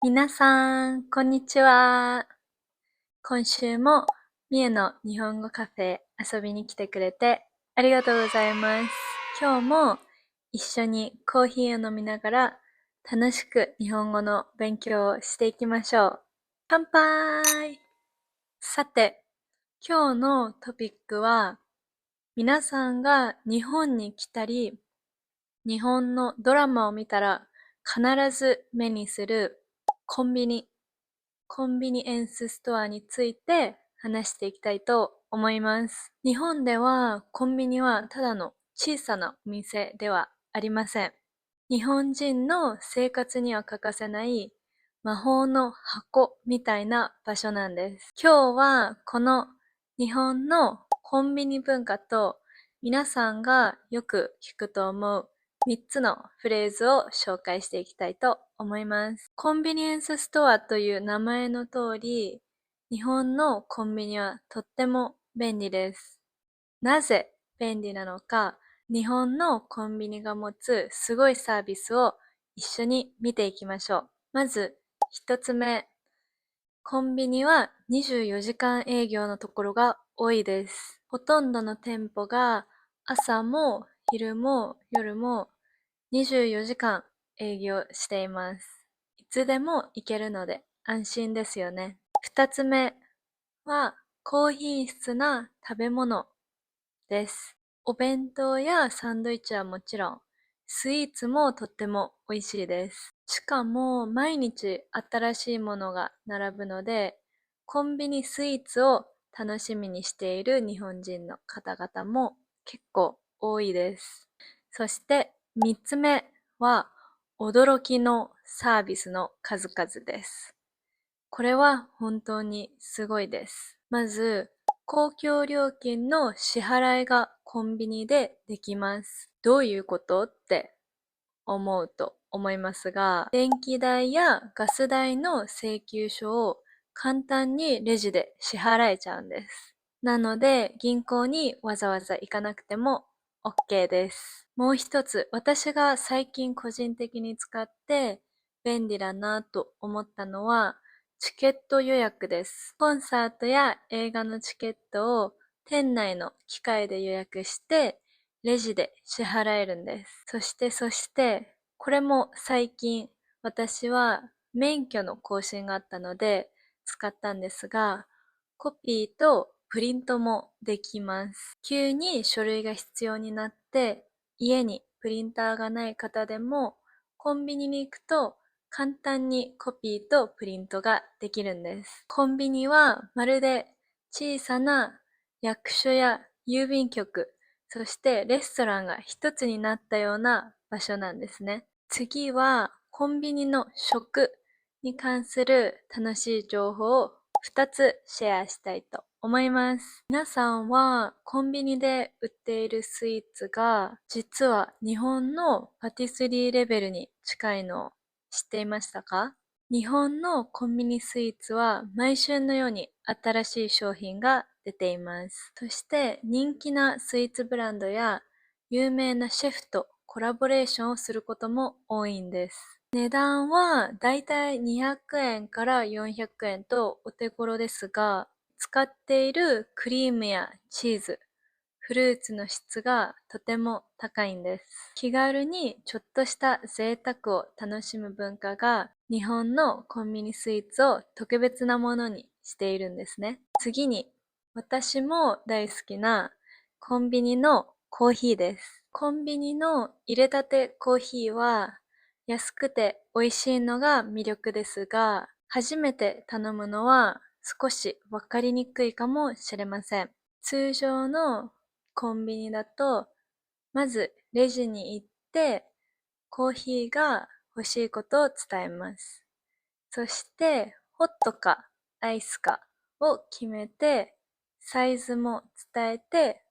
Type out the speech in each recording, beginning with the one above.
皆さん、こんにちは。今週もみえの日本語カフェ遊びに来てくれてありがとうございます。今日も一緒にコーヒーを飲みながら楽しく日本語の勉強をしていきましょう。乾杯！さて、今日のトピックは皆さんが日本に来たり、日本のドラマを見たら必ず目にするコンビニエンスストアについて話していきたいと思います。日本ではコンビニはただの小さなお店ではありません。日本人の生活には欠かせない魔法の箱みたいな場所なんです。今日はこの日本のコンビニ文化と皆さんがよく聞くと思う3つのフレーズを紹介していきたいと思います。コンビニエンスストアという名前の通り、日本のコンビニはとっても便利です。なぜ便利なのか、日本のコンビニが持つすごいサービスを一緒に見ていきましょう。まず、一つ目。コンビニは24時間営業のところが多いです。ほとんどの店舗が朝も昼も夜も24時間営業しています。いつでも行けるので安心ですよね。二つ目は高品質な食べ物です。お弁当やサンドイッチはもちろん、スイーツもとっても美味しいです。しかも毎日新しいものが並ぶので、コンビニスイーツを楽しみにしている日本人の方々も結構多いです。そして三つ目は驚きのサービスの数々です。これは本当にすごいです。まず、公共料金の支払いがコンビニでできます。どういうことって思うと思いますが、電気代やガス代の請求書を簡単にレジで支払えちゃうんです。なので、銀行にわざわざ行かなくても OK です。もう一つ、私が最近個人的に使って便利だなと思ったのは、チケット予約です。コンサートや映画のチケットを店内の機械で予約して、レジで支払えるんです。そして、これも最近私は免許の更新があったので使ったんですが、コピーとプリントもできます。急に書類が必要になって家にプリンターがない方でもコンビニに行くと簡単にコピーとプリントができるんです。コンビニはまるで小さな役所や郵便局、そしてレストランが一つになったような場所なんですね。次はコンビニの食に関する楽しい情報を2つシェアしたいと思います。皆さんはコンビニで売っているスイーツが実は日本のパティスリーレベルに近いのを知っていましたか？日本のコンビニスイーツは毎週のように新しい商品が出ています。そして人気なスイーツブランドや有名なシェフとコラボレーションをすることも多いんです。値段はだいたい200円から400円とお手頃ですが、使っているクリームやチーズ、フルーツの質がとても高いんです。気軽にちょっとした贅沢を楽しむ文化が日本のコンビニスイーツを特別なものにしているんですね。次に、私も大好きなコンビニのコーヒーです。コンビニの入れたてコーヒーは安くて美味しいのが魅力ですが、初めて頼むのは少しわかりにくいかもしれません。通常のコンビニだと、まずレジに行って、コーヒーが欲しいことを伝えます。そして、ホットかアイスかを決めて、サイズも伝えて、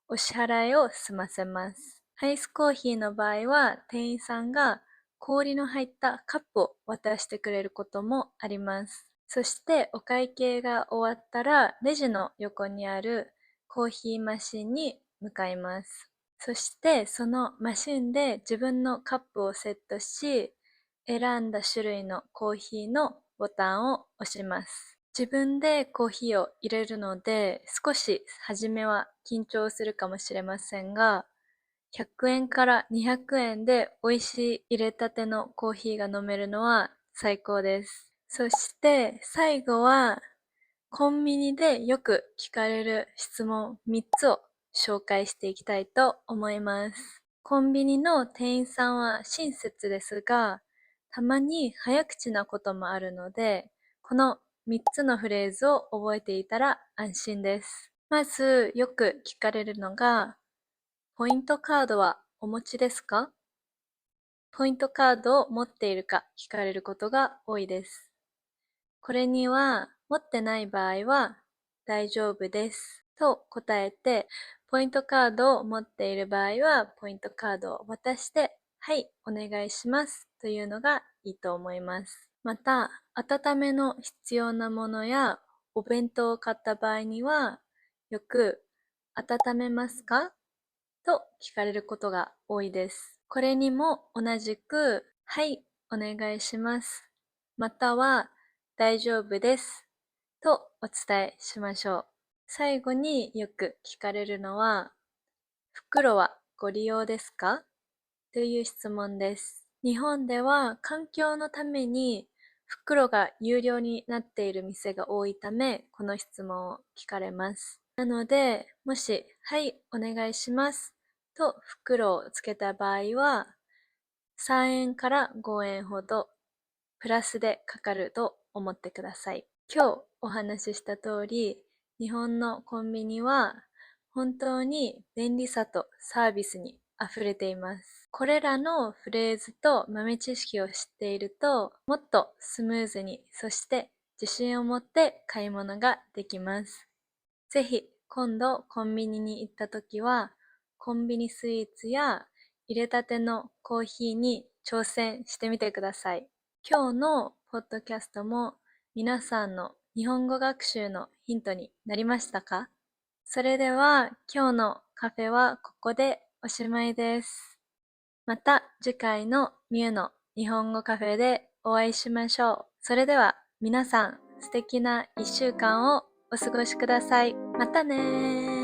お支払いを済ませます。アイスコーヒーの場合は、店員さんが氷の入ったカップを渡してくれることもあります。そしてお会計が終わったら、レジの横にあるコーヒーマシンに向かいます。そしてそのマシンで自分のカップをセットし、選んだ種類のコーヒーのボタンを押します。自分でコーヒーを入れるので、少し初めは緊張するかもしれませんが、100円から200円で美味しい入れたてのコーヒーが飲めるのは最高です。そして最後はコンビニでよく聞かれる質問3つを紹介していきたいと思います。コンビニの店員さんは親切ですが、たまに早口なこともあるので、この3つのフレーズを覚えていたら安心です。まずよく聞かれるのが、ポイントカードはお持ちですか？ポイントカードを持っているか聞かれることが多いです。これには、持ってない場合は、大丈夫です。と答えて、ポイントカードを持っている場合は、ポイントカードを渡して、はい、お願いします。というのがいいと思います。また、温めの必要なものや、お弁当を買った場合には、よく、温めますか？と聞かれることが多いです。これにも同じく、はい、お願いします。または、大丈夫です。とお伝えしましょう。最後によく聞かれるのは、袋はご利用ですか？という質問です。日本では環境のために袋が有料になっている店が多いため、この質問を聞かれます。なので、もし、はい、お願いします。と袋をつけた場合は、3円から5円ほどプラスでかかると思ってください。今日お話しした通り、日本のコンビニは本当に便利さとサービスに溢れています。これらのフレーズと豆知識を知っていると、もっとスムーズに、そして自信を持って買い物ができます。ぜひ今度コンビニに行った時は、コンビニスイーツや入れたてのコーヒーに挑戦してみてください。今日のポッドキャストも皆さんの日本語学習のヒントになりましたか？それでは今日のカフェはここでおしまいです。また次回のミュの日本語カフェでお会いしましょう。それでは皆さん素敵な1週間をお過ごしください。またねー。